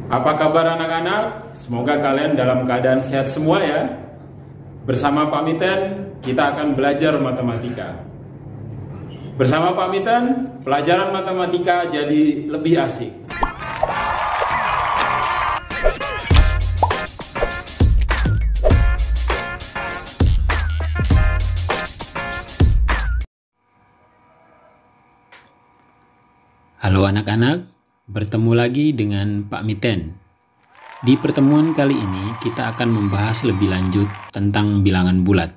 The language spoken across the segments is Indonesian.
Apa kabar anak-anak? Semoga kalian dalam keadaan sehat semua ya. Bersama Pak Miten, kita akan belajar matematika. Bersama Pak Miten, pelajaran matematika jadi lebih asik. Halo anak-anak, bertemu lagi dengan Pak Miten. Di pertemuan kali ini kita akan membahas lebih lanjut tentang bilangan bulat.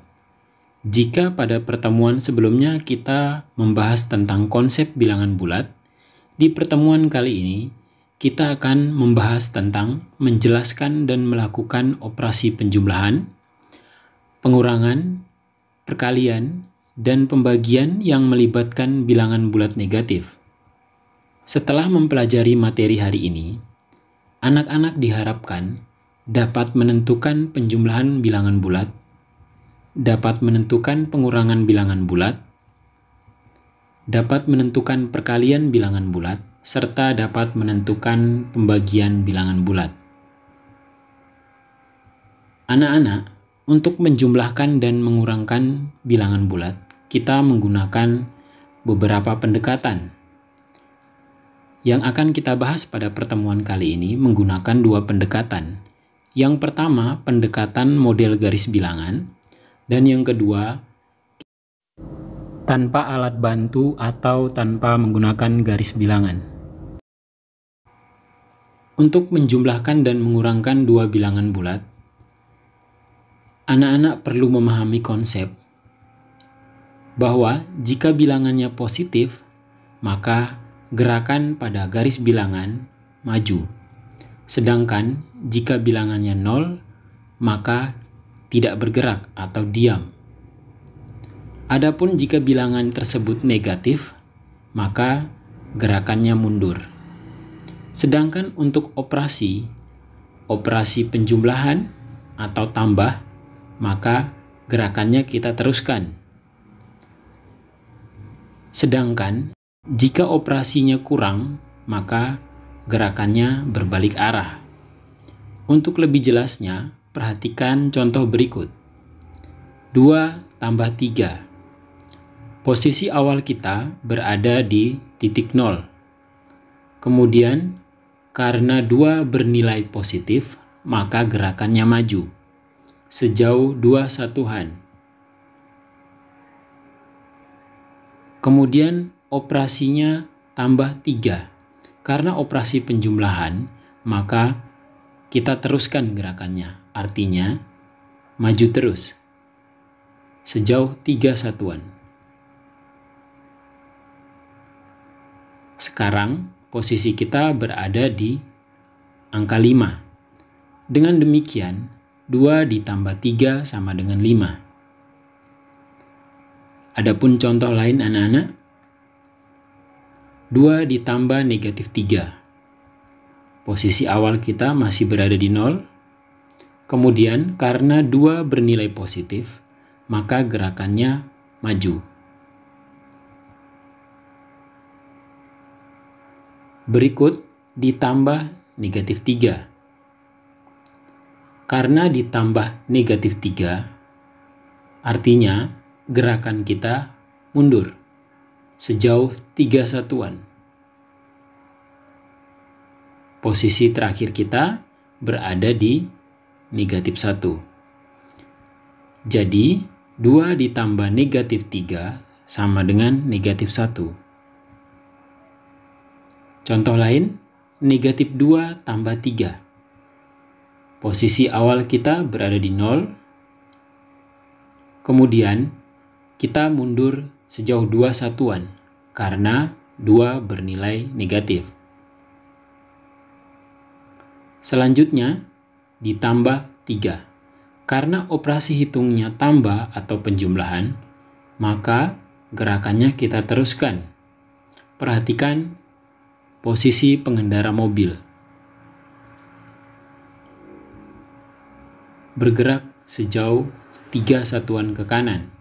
Jika pada pertemuan sebelumnya kita membahas tentang konsep bilangan bulat, di pertemuan kali ini kita akan membahas tentang menjelaskan dan melakukan operasi penjumlahan, pengurangan, perkalian, dan pembagian yang melibatkan bilangan bulat negatif. Setelah mempelajari materi hari ini, anak-anak diharapkan dapat menentukan penjumlahan bilangan bulat, dapat menentukan pengurangan bilangan bulat, dapat menentukan perkalian bilangan bulat, serta dapat menentukan pembagian bilangan bulat. Anak-anak, untuk menjumlahkan dan mengurangkan bilangan bulat, kita menggunakan beberapa pendekatan. Yang akan kita bahas pada pertemuan kali ini menggunakan dua pendekatan. Yang pertama, pendekatan model garis bilangan, dan yang kedua, tanpa alat bantu atau tanpa menggunakan garis bilangan. Untuk menjumlahkan dan mengurangkan dua bilangan bulat, anak-anak perlu memahami konsep bahwa jika bilangannya positif, maka gerakan pada garis bilangan maju. Sedangkan jika bilangannya 0, maka tidak bergerak atau diam. Adapun jika bilangan tersebut negatif, maka gerakannya mundur. Sedangkan untuk operasi penjumlahan atau tambah, maka gerakannya kita teruskan. Sedangkan jika operasinya kurang, maka gerakannya berbalik arah. Untuk lebih jelasnya, perhatikan contoh berikut. 2 tambah 3. Posisi awal kita berada di titik 0. Kemudian, karena 2 bernilai positif, maka gerakannya maju sejauh 2 satuan. Kemudian, operasinya tambah 3. Karena operasi penjumlahan, maka kita teruskan gerakannya. Artinya, maju terus sejauh 3 satuan. Sekarang, posisi kita berada di angka 5. Dengan demikian, 2 ditambah 3 sama dengan 5. Adapun contoh lain anak-anak, 2 ditambah negatif 3. Posisi awal kita masih berada di 0. Kemudian karena 2 bernilai positif, maka gerakannya maju. Berikut ditambah negatif 3. Karena ditambah negatif 3, artinya gerakan kita mundur sejauh 3 satuan. Posisi terakhir kita berada di negatif 1. Jadi, 2 ditambah negatif 3 sama dengan negatif 1. Contoh lain, negatif 2 tambah 3. Posisi awal kita berada di 0. Kemudian, kita mundur sejauh 2 satuan karena 2 bernilai negatif. Selanjutnya ditambah 3. Karena operasi hitungnya tambah atau penjumlahan, maka gerakannya kita teruskan. Perhatikan posisi pengendara mobil. Bergerak sejauh 3 satuan ke kanan.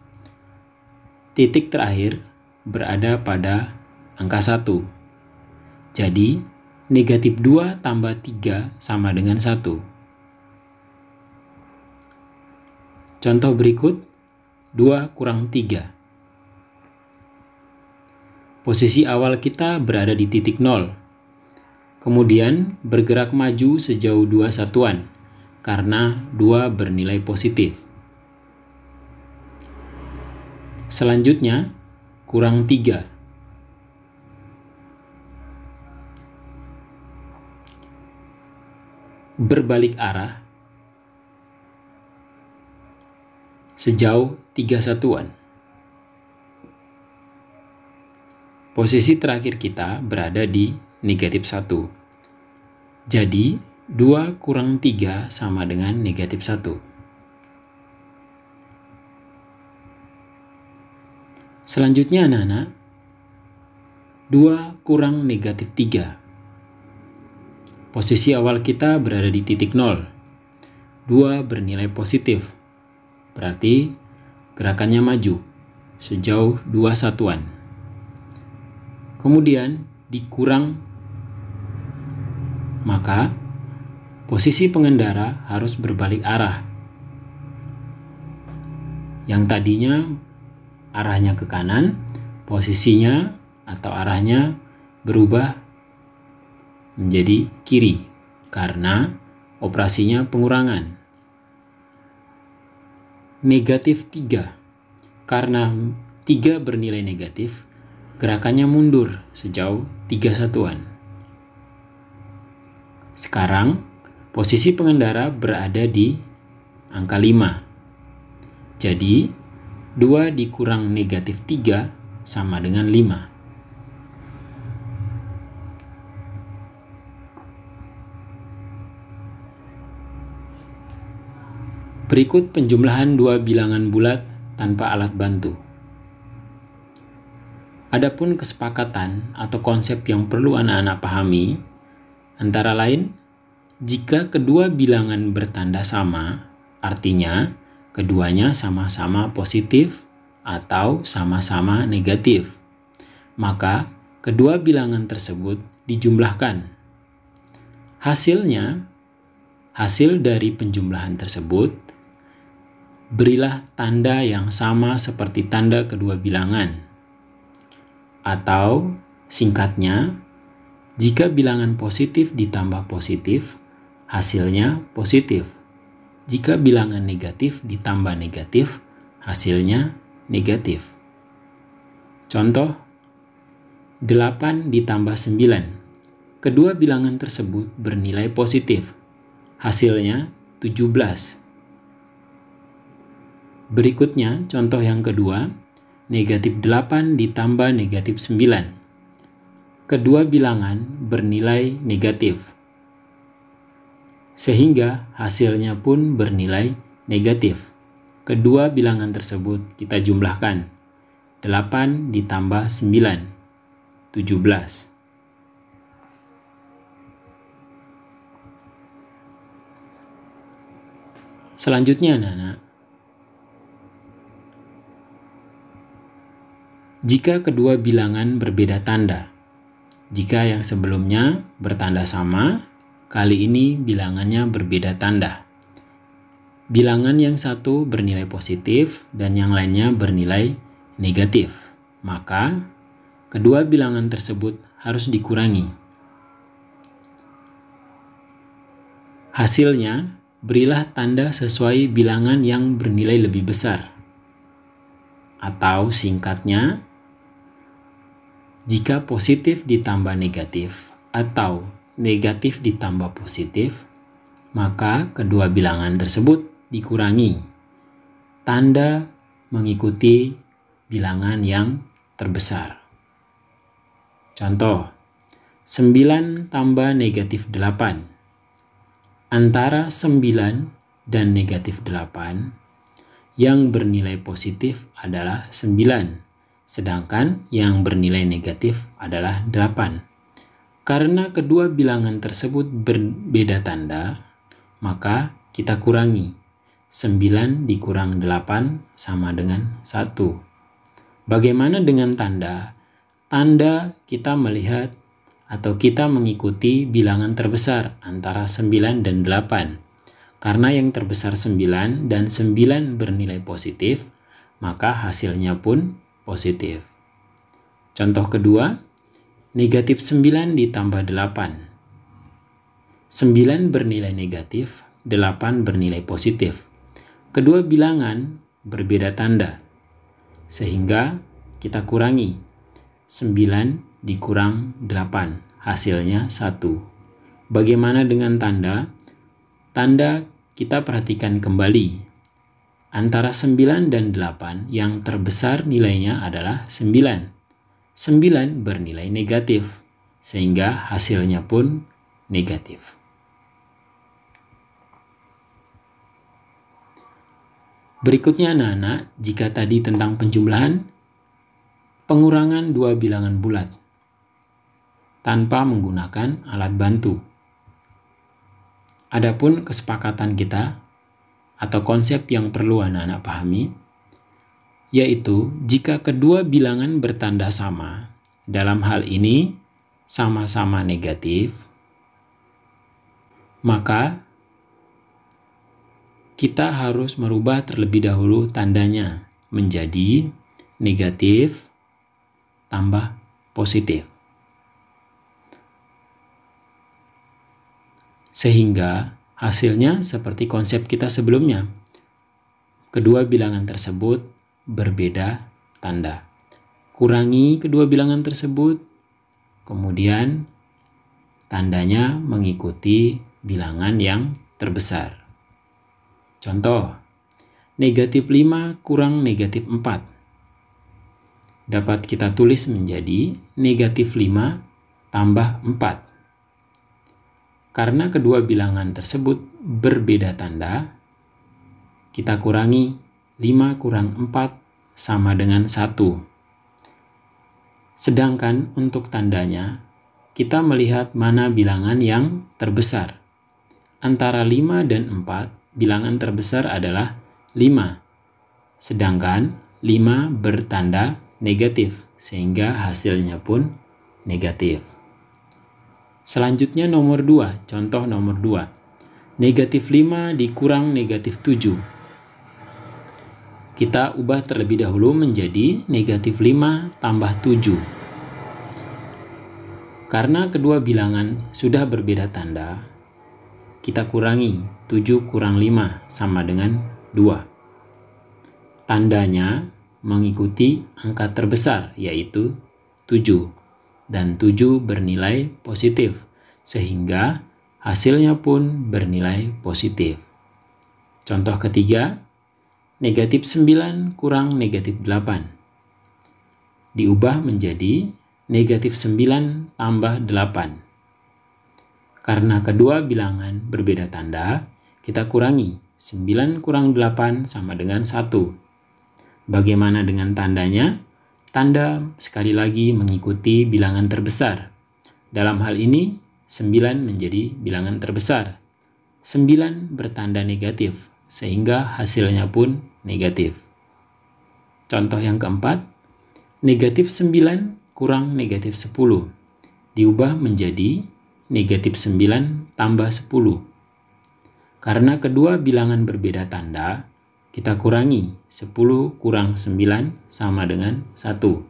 Titik terakhir berada pada angka 1. Jadi, Negatif 2 tambah 3 sama dengan 1. Contoh berikut, 2 kurang 3. Posisi awal kita berada di titik 0. Kemudian bergerak maju sejauh 2 satuan, karena 2 bernilai positif. Selanjutnya, kurang 3. Berbalik arah sejauh 3 satuan. Posisi terakhir kita berada di negatif 1. Jadi, 2 kurang 3 sama dengan negatif 1. Selanjutnya anak-anak, 2 kurang negatif 3. Posisi awal kita berada di titik 0. 2 bernilai positif. Berarti gerakannya maju sejauh 2 satuan. Kemudian dikurang, maka posisi pengendara harus berbalik arah. Yang tadinya arahnya ke kanan, posisinya atau arahnya berubah menjadi kiri karena operasinya pengurangan. Negatif 3. Karena 3 bernilai negatif, gerakannya mundur sejauh 3 satuan. Sekarang, posisi pengendara berada di angka 5. Jadi, 2 dikurang negatif 3 sama dengan 5. Berikut penjumlahan 2 bilangan bulat tanpa alat bantu. Adapun kesepakatan atau konsep yang perlu anak-anak pahami, antara lain, jika kedua bilangan bertanda sama, artinya keduanya sama-sama positif atau sama-sama negatif, maka kedua bilangan tersebut dijumlahkan. Hasil dari penjumlahan tersebut berilah tanda yang sama seperti tanda kedua bilangan. Atau singkatnya, jika bilangan positif ditambah positif, hasilnya positif. Jika bilangan negatif ditambah negatif, hasilnya negatif. Contoh, 8 ditambah 9. Kedua bilangan tersebut bernilai positif. Hasilnya 17. Berikutnya, contoh yang kedua, negatif 8 ditambah negatif 9. Kedua bilangan bernilai negatif, sehingga hasilnya pun bernilai negatif. Kedua bilangan tersebut kita jumlahkan. 8 ditambah 9, 17. Selanjutnya anak-anak, jika kedua bilangan berbeda tanda, jika yang sebelumnya bertanda sama, kali ini bilangannya berbeda tanda. Bilangan yang satu bernilai positif dan yang lainnya bernilai negatif, maka kedua bilangan tersebut harus dikurangi. Hasilnya, berilah tanda sesuai bilangan yang bernilai lebih besar. Atau singkatnya, jika positif ditambah negatif atau negatif ditambah positif, maka kedua bilangan tersebut dikurangi. Tanda mengikuti bilangan yang terbesar. Contoh, 9 tambah negatif 8. Antara 9 dan negatif 8, yang bernilai positif adalah 9. Sedangkan yang bernilai negatif adalah 8. Karena kedua bilangan tersebut berbeda tanda, maka kita kurangi. 9 dikurang 8 sama dengan 1. Bagaimana dengan tanda? Tanda kita melihat atau kita mengikuti bilangan terbesar antara 9 dan 8. Karena yang terbesar 9 dan 9 bernilai positif, maka hasilnya pun positif. Contoh kedua, negatif 9 ditambah 8. 9 bernilai negatif, 8 bernilai positif. Kedua bilangan berbeda tanda, sehingga kita kurangi 9 dikurang 8, hasilnya 1. Bagaimana dengan tanda? Tanda kita perhatikan kembali. Antara 9 dan 8 yang terbesar nilainya adalah 9. 9 bernilai negatif, sehingga hasilnya pun negatif. Berikutnya anak-anak, jika tadi tentang penjumlahan, pengurangan dua bilangan bulat tanpa menggunakan alat bantu. Adapun kesepakatan kita atau konsep yang perlu anak-anak pahami, yaitu jika kedua bilangan bertanda sama, dalam hal ini sama-sama negatif, maka kita harus merubah terlebih dahulu tandanya menjadi negatif tambah positif. Sehingga hasilnya seperti konsep kita sebelumnya. Kedua bilangan tersebut berbeda tanda. Kurangi kedua bilangan tersebut, kemudian tandanya mengikuti bilangan yang terbesar. Contoh, negatif 5 kurang negatif 4. Dapat kita tulis menjadi negatif 5 tambah 4. Karena kedua bilangan tersebut berbeda tanda, kita kurangi 5 kurang 4 sama dengan 1. Sedangkan untuk tandanya, kita melihat mana bilangan yang terbesar. Antara 5 dan 4, bilangan terbesar adalah 5. Sedangkan 5 bertanda negatif, sehingga hasilnya pun negatif. Selanjutnya nomor 2, contoh nomor 2. Negatif 5 dikurang negatif 7. Kita ubah terlebih dahulu menjadi negatif 5 tambah 7. Karena kedua bilangan sudah berbeda tanda, kita kurangi 7 kurang 5 sama dengan 2. Tandanya mengikuti angka terbesar, yaitu 7. Dan 7 bernilai positif, sehingga hasilnya pun bernilai positif. Contoh ketiga, negatif 9 kurang negatif 8. Diubah menjadi negatif 9 tambah 8. Karena kedua bilangan berbeda tanda, kita kurangi 9 kurang 8 sama dengan 1. Bagaimana dengan tandanya? Tanda sekali lagi mengikuti bilangan terbesar. Dalam hal ini, 9 menjadi bilangan terbesar. 9 bertanda negatif, sehingga hasilnya pun negatif. Contoh yang keempat, negatif 9 kurang negatif 10. Diubah menjadi negatif 9 tambah 10. Karena kedua bilangan berbeda tanda, kita kurangi 10 kurang 9 sama dengan 1.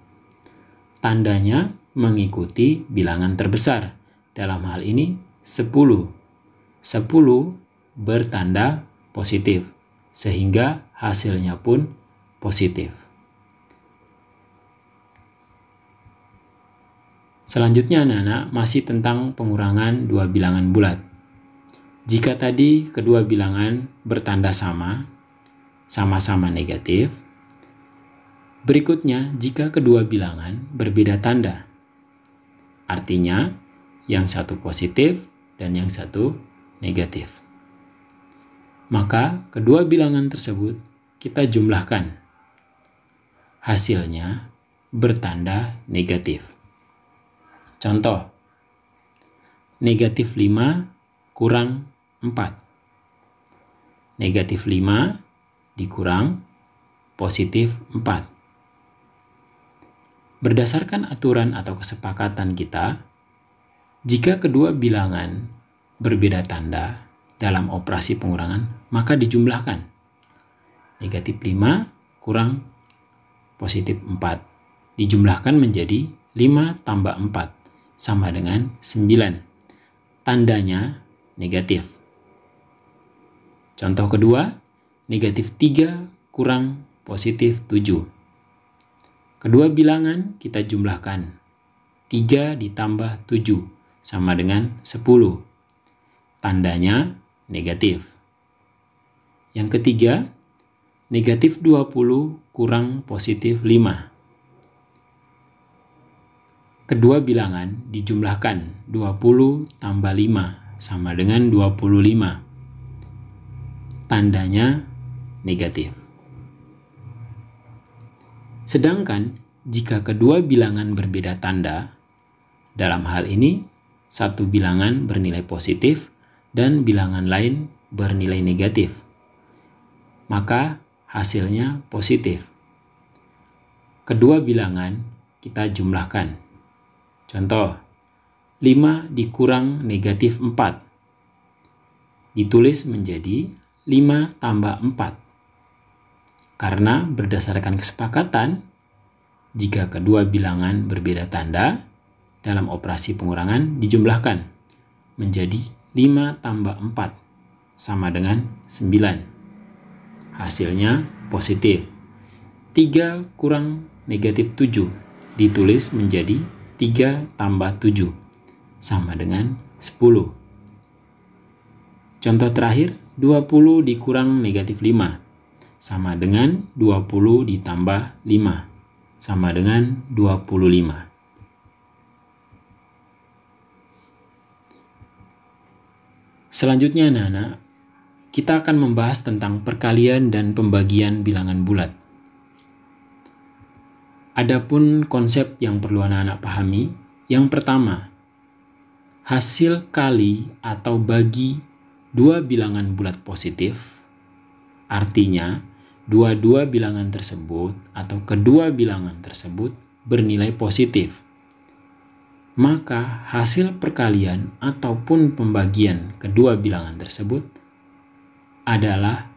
Tandanya mengikuti bilangan terbesar. Dalam hal ini 10. 10 bertanda positif, sehingga hasilnya pun positif. Selanjutnya anak-anak masih tentang pengurangan dua bilangan bulat. Jika tadi kedua bilangan bertanda sama-sama negatif, berikutnya jika kedua bilangan berbeda tanda. Artinya yang satu positif dan yang satu negatif. Maka kedua bilangan tersebut kita jumlahkan. Hasilnya bertanda negatif. Contoh, negatif 5 kurang 4. Negatif 5 dikurang positif 4. Berdasarkan aturan atau kesepakatan kita, Jika kedua bilangan berbeda tanda dalam operasi pengurangan, maka dijumlahkan. Negatif 5 kurang positif 4. Dijumlahkan menjadi 5 tambah 4 sama dengan 9. Tandanya negatif. Contoh kedua, negatif 3 kurang positif 7. Kedua bilangan kita jumlahkan. 3 ditambah 7 sama dengan 10. Tandanya negatif. Yang ketiga, negatif 20 kurang positif 5. Kedua bilangan dijumlahkan. 20 tambah 5 sama dengan 25. Tandanya negatif. Sedangkan jika kedua bilangan berbeda tanda, dalam hal ini satu bilangan bernilai positif dan bilangan lain bernilai negatif, maka hasilnya positif. Kedua bilangan kita jumlahkan. Contoh, 5 dikurang negatif 4. Ditulis menjadi 5 tambah 4. Karena berdasarkan kesepakatan, jika kedua bilangan berbeda tanda, dalam operasi pengurangan dijumlahkan menjadi 5 tambah 4 sama dengan 9. Hasilnya positif. 3 kurang negatif 7 ditulis menjadi 3 tambah 7 sama dengan 10. Contoh terakhir, 20 dikurang negatif 5 sama dengan 20 ditambah 5 sama dengan 25. Selanjutnya anak-anak, kita akan membahas tentang perkalian dan pembagian bilangan bulat. Adapun konsep yang perlu anak-anak pahami, yang pertama, hasil kali atau bagi dua bilangan bulat positif, artinya dua-dua bilangan tersebut atau kedua bilangan tersebut bernilai positif. Maka hasil perkalian ataupun pembagian kedua bilangan tersebut adalah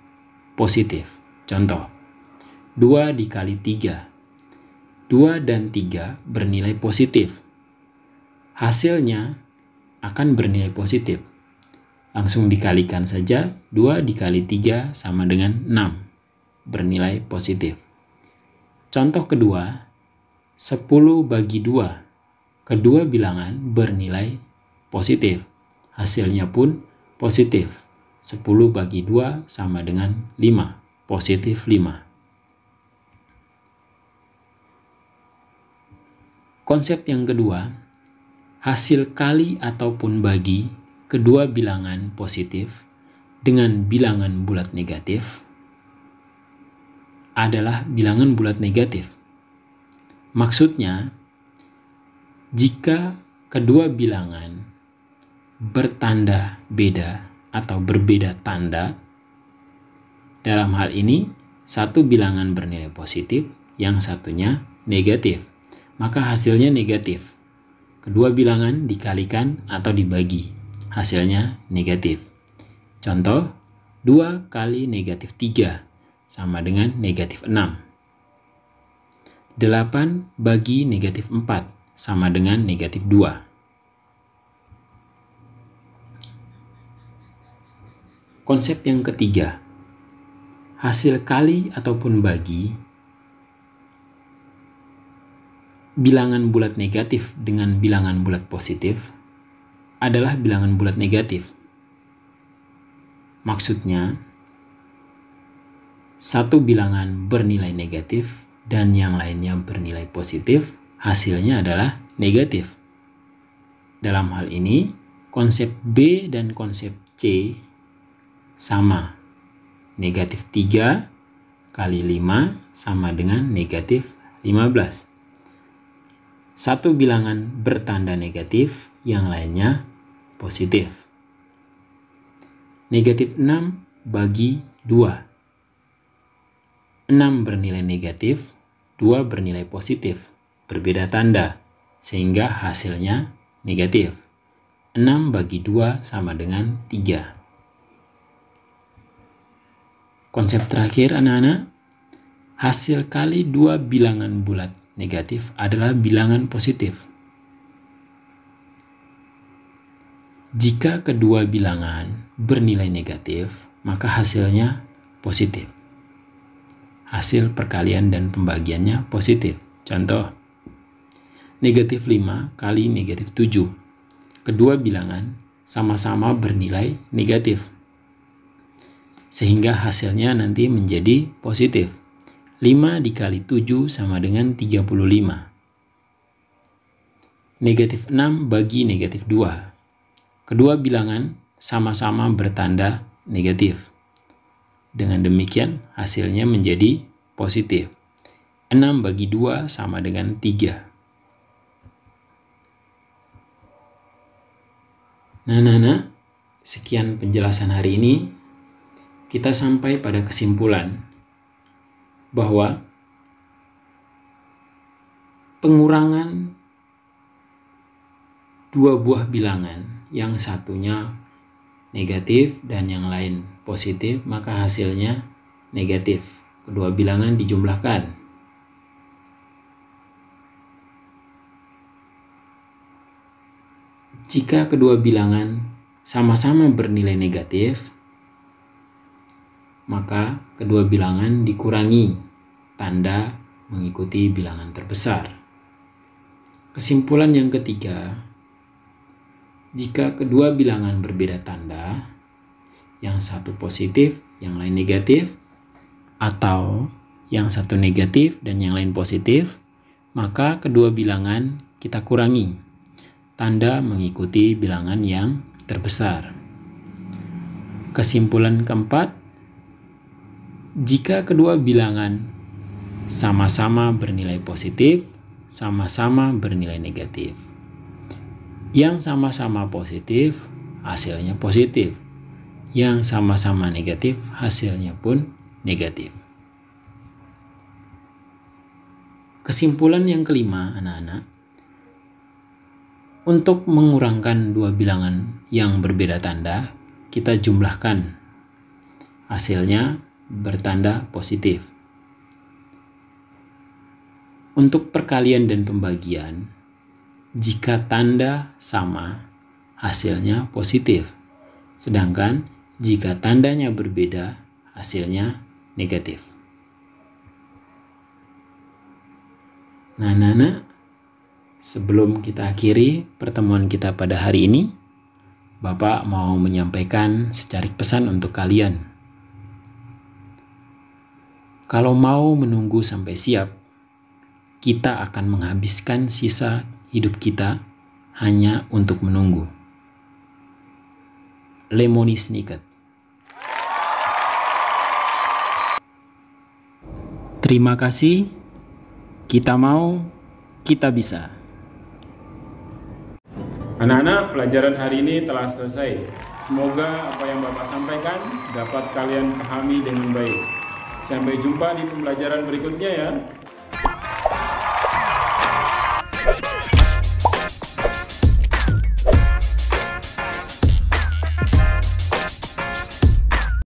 positif. Contoh, 2 dikali 3. 2 dan 3 bernilai positif. Hasilnya akan bernilai positif. Langsung dikalikan saja, 2 dikali 3 sama dengan 6. Bernilai positif. Contoh kedua, 10 bagi 2. Kedua bilangan bernilai positif. Hasilnya pun positif. 10 bagi 2 sama dengan 5. Positif 5. Konsep yang kedua, hasil kali ataupun bagi kedua bilangan positif dengan bilangan bulat negatif adalah bilangan bulat negatif. Maksudnya, jika kedua bilangan bertanda beda atau berbeda tanda, dalam hal ini satu bilangan bernilai positif, yang satunya negatif, maka hasilnya negatif. Kedua bilangan dikalikan atau dibagi, hasilnya negatif. Contoh, 2 kali negatif 3 sama dengan negatif 6. 8 bagi negatif 4 sama dengan negatif 2. Konsep yang ketiga, hasil kali ataupun bagi bilangan bulat negatif dengan bilangan bulat positif adalah bilangan bulat negatif. Maksudnya, satu bilangan bernilai negatif dan yang lainnya bernilai positif, hasilnya adalah negatif. Dalam hal ini, konsep B dan konsep C sama. Negatif 3 kali 5 sama dengan negatif 15. Satu bilangan bertanda negatif, yang lainnya positif. Negatif 6 bagi 2. 6 bernilai negatif, 2 bernilai positif. Berbeda tanda, sehingga hasilnya negatif. 6 bagi 2 sama dengan 3. Konsep terakhir anak-anak, hasil kali dua bilangan bulat negatif adalah bilangan positif. Jika kedua bilangan bernilai negatif, maka hasilnya positif. Hasil perkalian dan pembagiannya positif. Contoh, negatif 5 kali negatif 7. Kedua bilangan sama-sama bernilai negatif, sehingga hasilnya nanti menjadi positif. 5 dikali 7 sama dengan 35. Negatif 6 bagi negatif 2. Kedua bilangan sama-sama bertanda negatif. Dengan demikian hasilnya menjadi positif. 6 bagi 2 sama dengan 3. Nah, sekian penjelasan hari ini. Kita sampai pada kesimpulan bahwa pengurangan dua buah bilangan, yang satunya negatif dan yang lain positif, maka hasilnya negatif. Kedua bilangan dijumlahkan. Jika kedua bilangan sama-sama bernilai negatif, maka kedua bilangan dikurangi tanda mengikuti bilangan terbesar. Kesimpulan yang ketiga, jika kedua bilangan berbeda tanda, yang satu positif, yang lain negatif, atau yang satu negatif dan yang lain positif, maka kedua bilangan kita kurangi tanda mengikuti bilangan yang terbesar. Kesimpulan keempat, jika kedua bilangan sama-sama bernilai positif, sama-sama bernilai negatif. Yang sama-sama positif, hasilnya positif. Yang sama-sama negatif, hasilnya pun negatif. Kesimpulan yang kelima, anak-anak, untuk mengurangkan dua bilangan yang berbeda tanda, kita jumlahkan. Hasilnya bertanda positif. Untuk perkalian dan pembagian, jika tanda sama, hasilnya positif. Sedangkan jika tandanya berbeda, hasilnya negatif. Nah, sebelum kita akhiri pertemuan kita pada hari ini, Bapak mau menyampaikan secarik pesan untuk kalian. Kalau mau menunggu sampai siap, kita akan menghabiskan sisa hidup kita hanya untuk menunggu. Lemony Snicket. Terima kasih. Kita mau, kita bisa. Anak-anak, pelajaran hari ini telah selesai. Semoga apa yang Bapak sampaikan dapat kalian pahami dengan baik. Sampai jumpa di pembelajaran berikutnya ya.